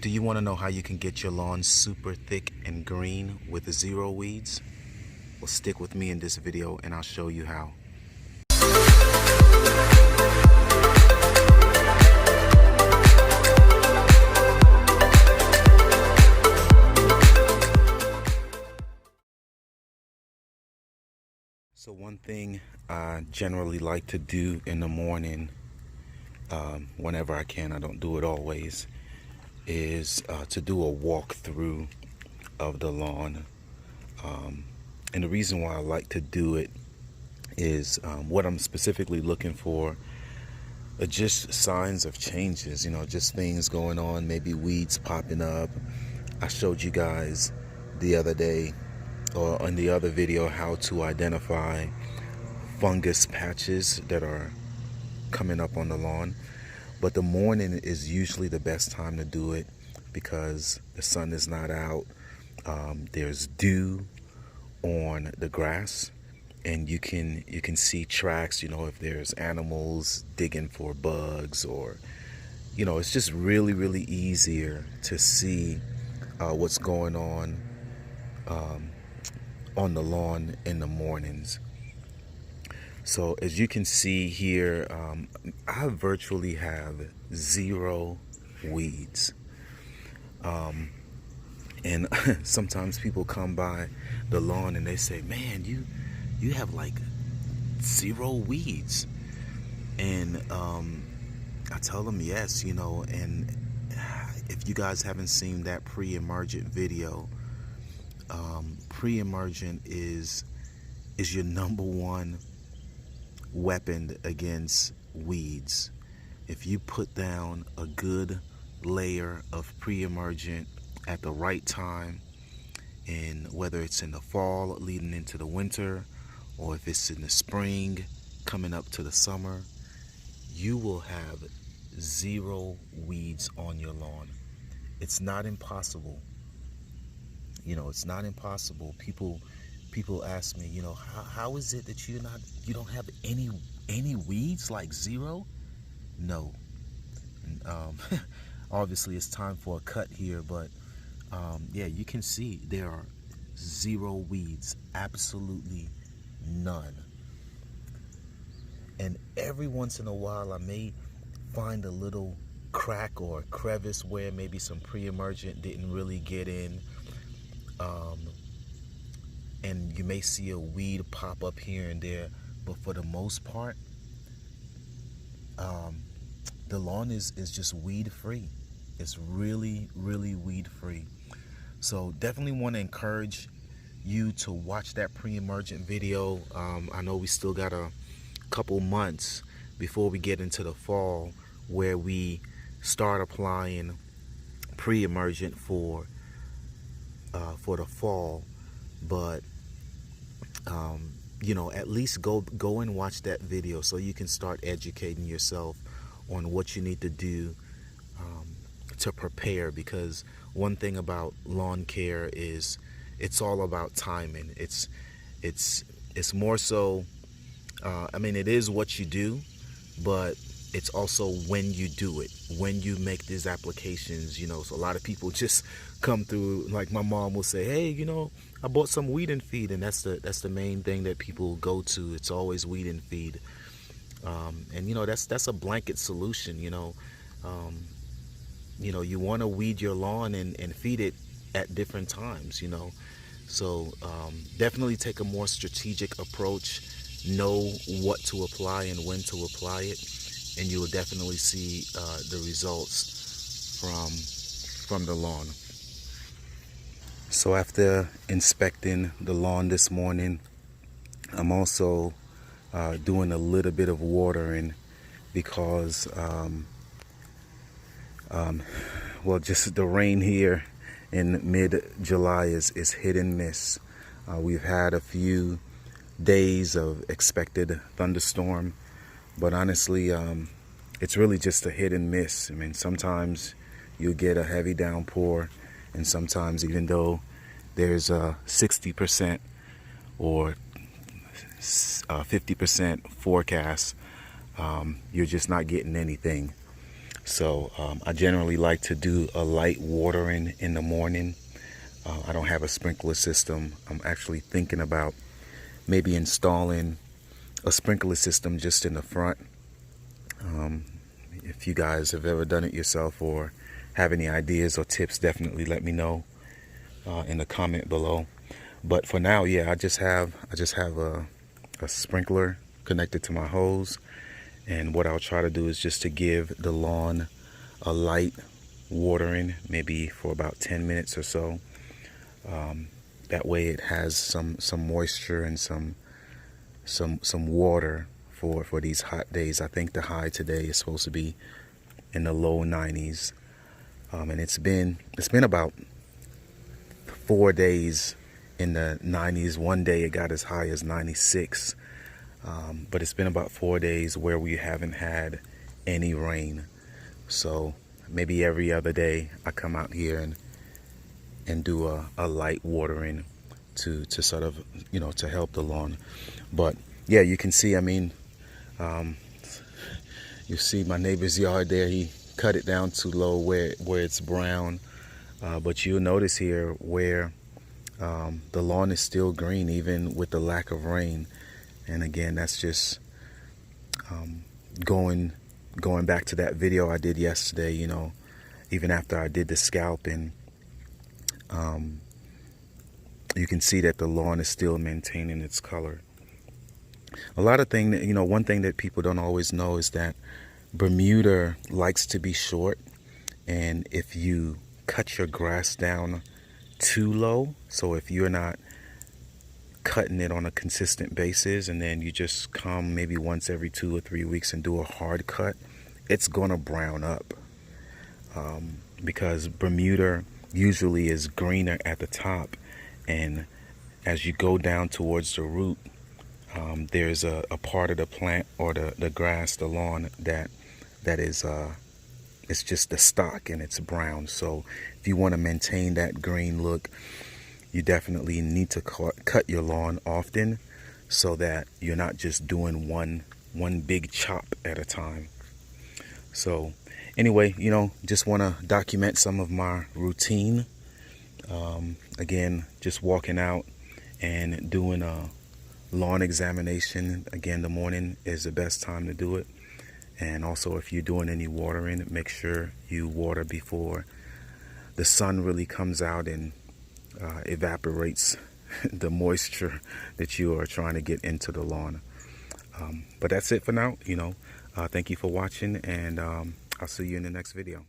Do you want to know how you can get your lawn super thick and green with zero weeds? Well, stick with me in this video and I'll show you how. So one thing I generally like to do in the morning, whenever I can, I don't do it always, is to do a walkthrough of the lawn. And the reason why I like to do it is what I'm specifically looking for are just signs of changes, just things going on, maybe weeds popping up. I showed you guys the other day or in the other video how to identify fungus patches that are coming up on the lawn. But the morning is usually the best time to do it because the sun is not out. There's dew on the grass, and you can see tracks, if there's animals digging for bugs, or it's just really easier to see what's going on the lawn in the mornings. So as you can see here, I virtually have zero weeds. And sometimes people come by the lawn and they say, man, you have like zero weeds. And I tell them yes, and if you guys haven't seen that pre-emergent video, pre-emergent is your number one weapon against weeds. If you put down a good layer of pre-emergent at the right time, and whether it's in the fall leading into the winter, or if it's in the spring coming up to the summer, you will have zero weeds on your lawn. It's not impossible. It's not impossible. People ask me, how is it that you don't have any weeds, like zero? No. Obviously it's time for a cut here, but yeah, you can see there are zero weeds, absolutely none. And every once in a while I may find a little crack or crevice where maybe some pre-emergent didn't really get in. And you may see a weed pop up here and there, but for the most part, the lawn is just weed free. It's really weed free. So definitely want to encourage you to watch that pre-emergent video. I know we still got a couple months before we get into the fall, where we start applying pre-emergent for the fall. But at least go and watch that video so you can start educating yourself on what you need to do to prepare. Because one thing about lawn care is it's all about timing. It's more so, it is what you do, but it's also when you do it, when you make these applications. So a lot of people just come through, like my mom will say, hey, I bought some weed and feed, and that's the main thing that people go to. It's always weed and feed. And that's a blanket solution. You want to weed your lawn and feed it at different times. So definitely take a more strategic approach. Know what to apply and when to apply it, and you will definitely see the results from the lawn. So after inspecting the lawn this morning, I'm also doing a little bit of watering because just the rain here in mid-July is hit and miss. We've had a few days of expected thunderstorm, but honestly it's really just a hit and miss. Sometimes you get a heavy downpour, and sometimes, even though there's a 60% or 50% forecast, you're just not getting anything. So I generally like to do a light watering in the morning. I don't have a sprinkler system. I'm actually thinking about maybe installing a sprinkler system just in the front. If you guys have ever done it yourself or have any ideas or tips, definitely let me know in the comment below. But for now, yeah, I just have a sprinkler connected to my hose, and what I'll try to do is just to give the lawn a light watering, maybe for about 10 minutes or so. That way it has some moisture and some water for these hot days. I think the high today is supposed to be in the low 90s, and it's been about 4 days in the 90s. One day it got as high as 96, but it's been about 4 days where we haven't had any rain. So maybe every other day I come out here and do a light watering to sort of, to help the lawn. But yeah, you can see, I mean, you see my neighbor's yard there. He cut it down too low where it's brown, but you'll notice here where the lawn is still green even with the lack of rain. And again, that's just going back to that video I did yesterday. Even after I did the scalping, you can see that the lawn is still maintaining its color. A lot of things, one thing that people don't always know is that Bermuda likes to be short, and if you cut your grass down too low, so if you're not cutting it on a consistent basis and then you just come maybe once every 2 or 3 weeks and do a hard cut, it's gonna brown up, because Bermuda usually is greener at the top, and as you go down towards the root, there's a part of the plant or the grass, the lawn, that is it's just the stock and it's brown. So if you want to maintain that green look, you definitely need to cut your lawn often, so that you're not just doing one big chop at a time. So anyway, just want to document some of my routine. Again, just walking out and doing a lawn examination. Again, the morning is the best time to do it. And also, if you're doing any watering, make sure you water before the sun really comes out and evaporates the moisture that you are trying to get into the lawn. But that's it for now. Thank you for watching, and I'll see you in the next video.